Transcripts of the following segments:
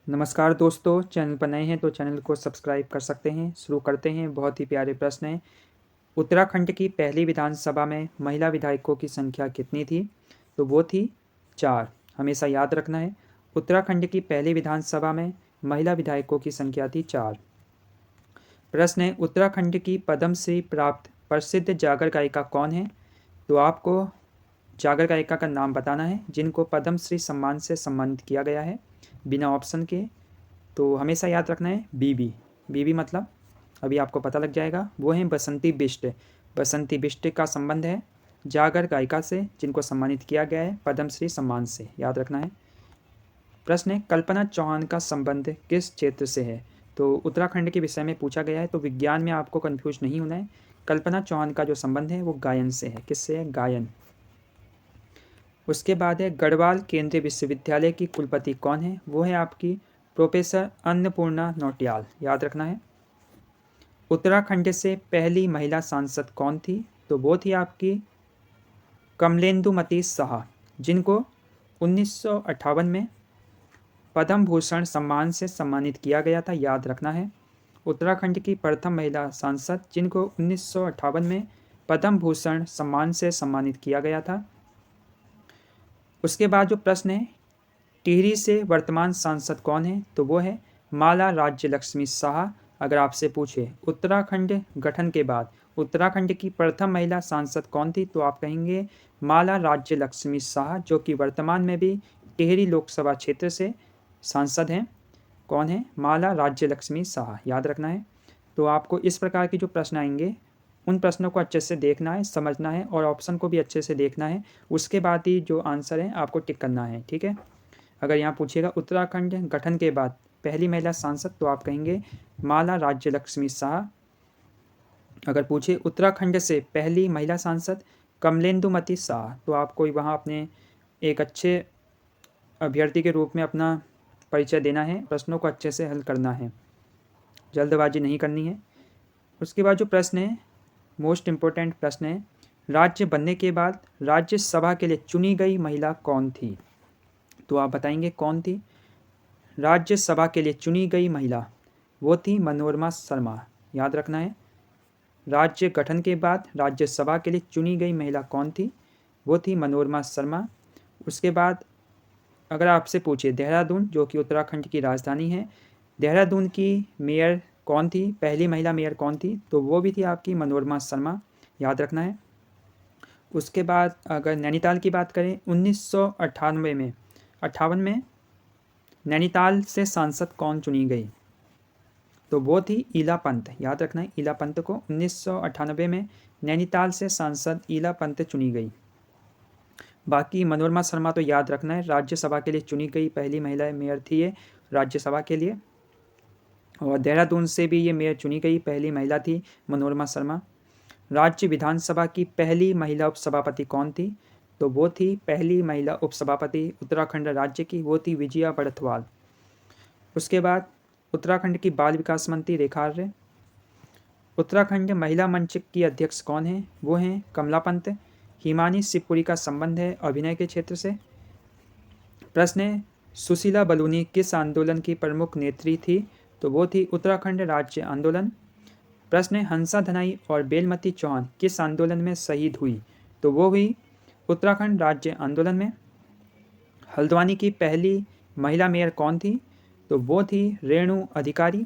नमस्कार दोस्तों, चैनल पर नए हैं तो चैनल को सब्सक्राइब कर सकते हैं। शुरू करते हैं। बहुत ही प्यारे प्रश्न हैं। उत्तराखंड की पहली विधानसभा में महिला विधायकों की संख्या कितनी थी? तो वो थी 4। हमेशा याद रखना है। उत्तराखंड की पहली विधानसभा में महिला विधायकों की संख्या थी 4। प्रश्न है, उत्तराखंड की पद्मश्री प्राप्त प्रसिद्ध जागर गायिका कौन है? तो आपको जागर गायिका का नाम बताना है जिनको पद्मश्री सम्मान से सम्मानित किया गया है, बिना ऑप्शन के। तो हमेशा याद रखना है बीबी। बीबी मतलब अभी आपको पता लग जाएगा, वो हैं बसंती बिष्ट। बसंती बिष्ट का संबंध है जागर गायिका से जिनको सम्मानित किया गया है पद्मश्री सम्मान से, याद रखना है। प्रश्न है, कल्पना चौहान का संबंध किस क्षेत्र से है? तो उत्तराखंड के विषय में पूछा गया है, तो विज्ञान में आपको कन्फ्यूज नहीं होना है। कल्पना चौहान का जो संबंध है वो गायन से है। किससे है? गायन। उसके बाद है, गढ़वाल केंद्रीय विश्वविद्यालय की कुलपति कौन है? वो है आपकी प्रोफेसर अन्नपूर्णा नौटियाल, याद रखना है। उत्तराखंड से पहली महिला सांसद कौन थी? तो वो थी आपकी कमलेंदुमती शाह, जिनको 1958 में पद्म भूषण सम्मान से सम्मानित किया गया था, याद रखना है। उत्तराखंड की प्रथम महिला सांसद जिनको 1958 में पद्म भूषण सम्मान से सम्मानित किया गया था। उसके बाद जो प्रश्न है, टिहरी से वर्तमान सांसद कौन है? तो वो है माला राज्य लक्ष्मी शाह। अगर आपसे पूछे उत्तराखंड गठन के बाद उत्तराखंड की प्रथम महिला सांसद कौन थी? तो आप कहेंगे माला राज्य लक्ष्मी शाह, जो कि वर्तमान में भी टिहरी लोकसभा क्षेत्र से सांसद हैं। कौन है? माला राज्य लक्ष्मी शाह, याद रखना है। तो आपको इस प्रकार के जो प्रश्न आएंगे उन प्रश्नों को अच्छे से देखना है, समझना है और ऑप्शन को भी अच्छे से देखना है। उसके बाद ही जो आंसर है आपको टिक करना है, ठीक है। अगर यहाँ पूछेगा उत्तराखंड गठन के बाद पहली महिला सांसद, तो आप कहेंगे माला राज्य लक्ष्मी शाह। अगर पूछे उत्तराखंड से पहली महिला सांसद कमलेंदुमती शाह, तो आपको वहाँ अपने एक अच्छे अभ्यर्थी के रूप में अपना परिचय देना है, प्रश्नों को अच्छे से हल करना है, जल्दबाजी नहीं करनी है। उसके बाद जो प्रश्न है, मोस्ट इम्पोर्टेंट प्रश्न है, राज्य बनने के बाद राज्यसभा के लिए चुनी गई महिला कौन थी? तो आप बताएंगे कौन थी? राज्यसभा के लिए चुनी गई महिला वो थी मनोरमा शर्मा, याद रखना है। राज्य गठन के बाद राज्यसभा के लिए चुनी गई महिला कौन थी? वो थी मनोरमा शर्मा। उसके बाद अगर आपसे पूछे देहरादून, जो कि उत्तराखंड की राजधानी है, देहरादून की मेयर कौन थी? पहली महिला मेयर कौन थी? तो वो भी थी आपकी मनोरमा शर्मा, याद रखना है। उसके बाद अगर नैनीताल की बात करें, 1958 में नैनीताल से सांसद कौन चुनी गई? तो वो थी ईला पंत, याद रखना है। ईला पंत को 1998 में नैनीताल से सांसद ईला पंत चुनी गई। बाकी मनोरमा शर्मा तो याद रखना है, राज्यसभा के लिए चुनी गई पहली महिला मेयर थी ये राज्यसभा के लिए। और देहरादून से भी ये मेयर चुनी गई पहली महिला थी मनोरमा शर्मा। राज्य विधानसभा की पहली महिला उपसभापति कौन थी? तो वो थी पहली महिला उपसभापति उत्तराखंड राज्य की, वो थी विजया बड़थवाल। उसके बाद उत्तराखंड की बाल विकास मंत्री रेखा आर्य। उत्तराखंड महिला मंच की अध्यक्ष कौन है? वो हैं कमला पंत। हिमानी शिवपुरी का संबंध है अभिनय के क्षेत्र से। प्रश्न है, सुशीला बलूनी किस आंदोलन की प्रमुख नेत्री थी? तो वो थी उत्तराखंड राज्य आंदोलन। प्रश्न है, हंसा धनाई और बेलमती चौहान किस आंदोलन में शहीद हुई? तो वो हुई उत्तराखंड राज्य आंदोलन में। हल्द्वानी की पहली महिला मेयर कौन थी? तो वो थी रेणु अधिकारी।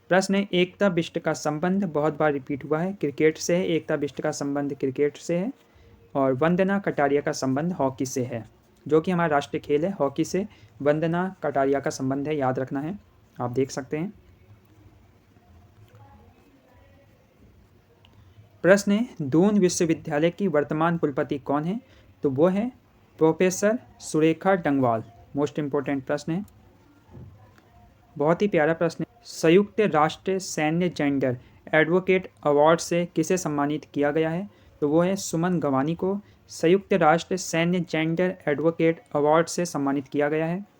प्रश्न है, एकता बिष्ट का संबंध बहुत बार रिपीट हुआ है, क्रिकेट से है। एकता बिष्ट का संबंध क्रिकेट से है। और वंदना कटारिया का संबंध हॉकी से है, जो कि हमारा राष्ट्रीय खेल है। हॉकी से वंदना कटारिया का संबंध है, याद रखना है। आप देख सकते हैं। प्रश्न है, दून विश्वविद्यालय की वर्तमान कुलपति कौन है? तो वो है professor Surekha Dangwal. Most important प्रश्न है, बहुत ही प्यारा प्रश्न है। संयुक्त राष्ट्र सैन्य जेंडर एडवोकेट अवार्ड से किसे सम्मानित किया गया है? तो वो है सुमन गवानी को संयुक्त राष्ट्र सैन्य जेंडर एडवोकेट अवार्ड से सम्मानित किया गया है।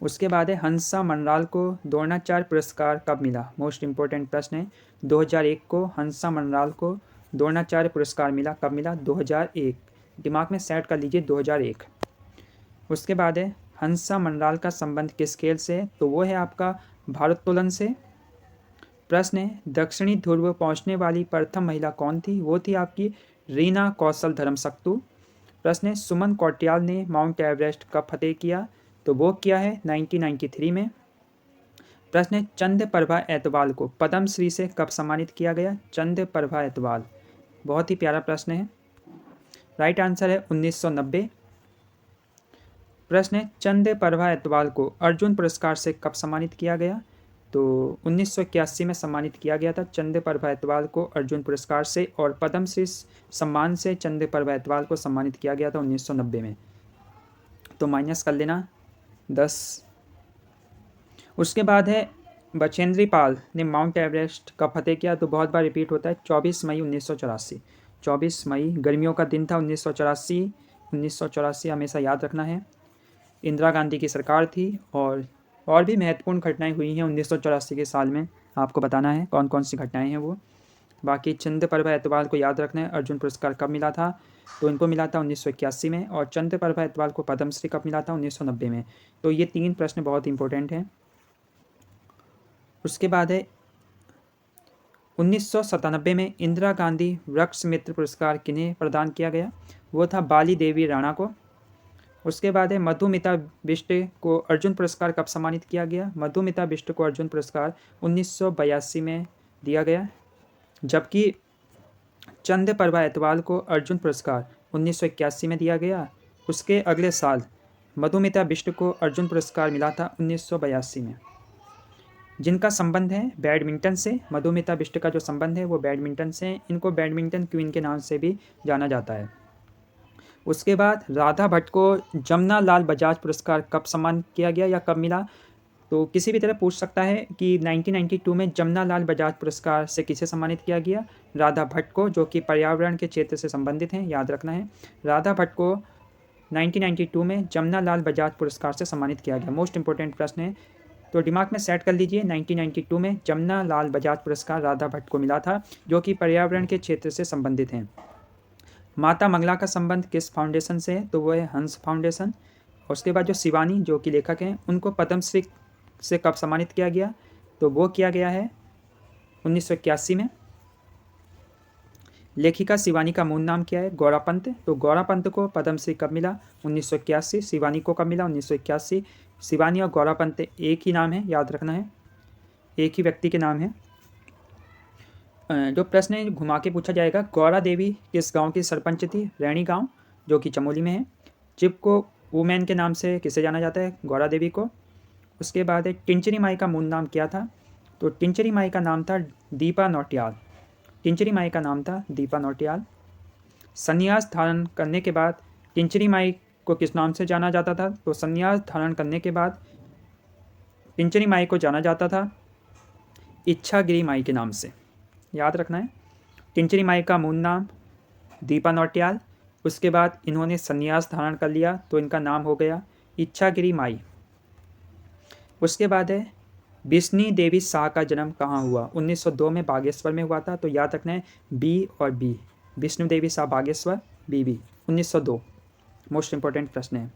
उसके बाद है, हंसा मनराल को द्रोणाचार्य पुरस्कार कब मिला? मोस्ट इम्पोर्टेंट प्रश्न है। 2001 को हंसा मनराल को द्रोणाचार्य पुरस्कार मिला। कब मिला? 2001। दिमाग में सेट कर लीजिए 2001। उसके बाद है, हंसा मंडराल का संबंध किस खेल से है? तो वो है आपका भारोत्तोलन से। प्रश्न है दक्षिणी ध्रुव पहुंचने वाली प्रथम महिला कौन थी? वो थी आपकी रीना कौशल धर्मशक्तु। प्रश्न है सुमन कौटियाल ने माउंट एवरेस्ट कब फतेह किया? तो वो किया है 1993 में। प्रश्न है चंद प्रभा एतवाल को पद्मश्री से कब सम्मानित किया गया? चंद प्रभा एतवाल, बहुत ही प्यारा प्रश्न है। राइट आंसर है 1990। प्रश्न है चंद प्रभा एतवाल को अर्जुन पुरस्कार से कब सम्मानित किया गया? तो 1981 में सम्मानित किया गया था चंद प्रभा एतवाल को अर्जुन पुरस्कार से, और पद्मश्री सम्मान से चंद प्रभा एतवाल को सम्मानित किया गया था 1990 में। तो माइनस कर लेना 10। उसके बाद है बचेंद्री पाल ने माउंट एवरेस्ट कब फतेह किया? तो बहुत बार रिपीट होता है 24 मई 1984। 24 मई गर्मियों का दिन था 1984। 1984 हमेशा याद रखना है। इंदिरा गांधी की सरकार थी, और भी महत्वपूर्ण घटनाएं हुई हैं 1984 के साल में, आपको बताना है कौन कौन सी घटनाएं हैं वो। बाकी चंद प्रभा एतवाल को याद रखना है अर्जुन पुरस्कार कब मिला था? तो इनको मिला था 1981 में, और चंद प्रभा एतवाल को पद्मश्री कब मिला था? 1990 में। तो ये 3 प्रश्न बहुत इंपॉर्टेंट हैं। उसके बाद है 1997 में इंदिरा गांधी वृक्ष मित्र पुरस्कार किन्हें प्रदान किया गया? वो था बाली देवी राणा को। उसके बाद है मधुमिता बिष्ट को अर्जुन पुरस्कार कब सम्मानित किया गया? मधुमिता बिष्ट को अर्जुन पुरस्कार 1982 में दिया गया, जबकि चंद प्रभा एतवाल को अर्जुन पुरस्कार 1981 में दिया गया। उसके अगले साल मधुमिता बिष्ट को अर्जुन पुरस्कार मिला था 1982 में। जिनका संबंध है बैडमिंटन से, मधुमिता बिष्ट का जो संबंध है वो बैडमिंटन से, इनको बैडमिंटन क्वीन के नाम से भी जाना जाता है। उसके बाद राधा भट्ट को जमुना लाल बजाज पुरस्कार कब सम्मानित किया गया या कब मिला? तो किसी भी तरह पूछ सकता है कि 1992 में जमुना लाल बजाज पुरस्कार से किसे सम्मानित किया गया? राधा भट्ट को, जो कि पर्यावरण के क्षेत्र से संबंधित हैं, याद रखना है। राधा भट्ट को 1992 में जमुना लाल बजाज पुरस्कार से सम्मानित किया गया। मोस्ट इंपॉर्टेंट प्रश्न है, तो दिमाग में सेट कर लीजिए। 1992 में जमुना लाल बजाज पुरस्कार राधा भट्ट को मिला था, जो कि पर्यावरण के क्षेत्र से संबंधित हैं। माता मंगला का संबंध किस फाउंडेशन से है? तो वो है हंस फाउंडेशन। उसके बाद जो शिवानी, जो कि लेखक हैं, उनको पद्मश्री से कब सम्मानित किया गया? तो वो किया गया है 1981 में। लेखिका शिवानी का मूल नाम क्या है? गौरा पंत। तो गौरा पंत को पद्मश्री कब मिला? 1981। शिवानी को कब मिला? 1981। शिवानी और गौरा पंत एक ही नाम है, याद रखना है, एक ही व्यक्ति के नाम है। जो प्रश्न है घुमा के पूछा जाएगा, गौरा देवी किस गांव की सरपंच थी? रैणी गांव, जो कि चमोली में है। चिपको वुमेन के नाम से किसे जाना जाता है? गौरा देवी को। उसके बाद है टिंचरी माई का मूल नाम क्या था? तो टिंचरी माई का नाम था दीपा नौटियाल। टिंचरी माई का नाम था दीपा नौटियाल। संन्यास धारण करने के बाद टिंचरी माई को किस नाम से जाना जाता था? तो संन्यास धारण करने के बाद टिंचरी माई को जाना जाता था इच्छागिरी माई के नाम से, याद रखना है। टिंचरी माई का मूल नाम दीपा नौटियाल। उसके बाद इन्होंने संन्यास धारण कर लिया तो इनका नाम हो गया इच्छागिरी माई। उसके बाद है बिस्नी देवी शाह का जन्म कहाँ हुआ? 1902 में बागेश्वर में हुआ था, तो याद रखना है बी और B. Vishnu Devi Shah Bageshwar, B 1902। Most important प्रश्न है।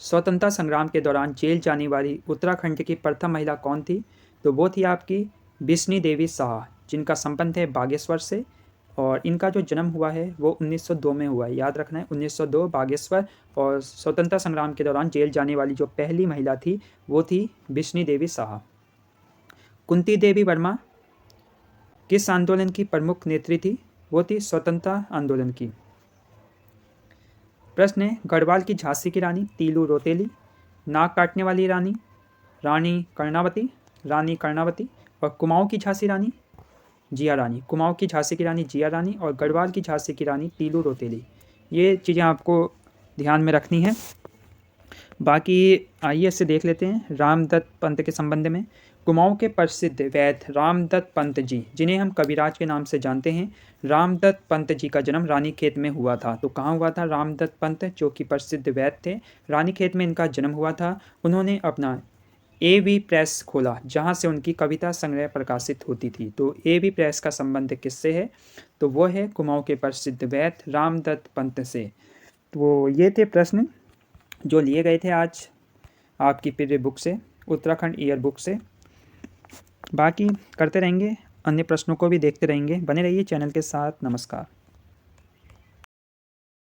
स्वतंत्रता संग्राम के दौरान जेल जाने वाली उत्तराखंड की प्रथम महिला कौन थी? तो वो थी आपकी बिस्नी देवी शाह, जिनका संबंध है बागेश्वर से, और इनका जो जन्म हुआ है वो 1902 में हुआ है, याद रखना है 1902 बागेश्वर। और स्वतंत्रता संग्राम के दौरान जेल जाने वाली जो पहली महिला थी वो थी बिस्नी देवी शाह। कुंती देवी वर्मा किस आंदोलन की प्रमुख नेत्री थी? वो थी स्वतंत्रता आंदोलन की। प्रश्न है गढ़वाल की झांसी की रानी तीलू रोतेली, नाक काटने वाली रानी रानी कर्णावती, और कुमाऊं की झांसी रानी जिया रानी। कुमाऊं की झांसी की रानी जिया रानी और गढ़वाल की झांसी की रानी तीलू रोतेली। ये चीज़ें आपको ध्यान में रखनी है। बाकी आइए इससे देख लेते हैं रामदत्त पंत के संबंध में। कुमाऊं के प्रसिद्ध वैद्य रामदत्त पंत जी, जिन्हें हम कविराज के नाम से जानते हैं, रामदत्त पंत जी का जन्म रानीखेत में हुआ था। तो कहाँ हुआ था? रामदत्त पंत, जो कि प्रसिद्ध वैद्य थे, रानीखेत में इनका जन्म हुआ था। उन्होंने अपना ए.वी. प्रेस खोला, जहाँ से उनकी कविता संग्रह प्रकाशित होती थी। तो ए.वी. प्रेस का संबंध किससे है? तो वो है कुमाऊं के प्रसिद्ध वैद्य रामदत्त पंत से। तो ये थे प्रश्न। जो लिए गए थे आज आपकी प्रिय बुक से, उत्तराखंड ईयर बुक से। बाकी करते रहेंगे, अन्य प्रश्नों को भी देखते रहेंगे। बने रहिए चैनल के साथ। नमस्कार।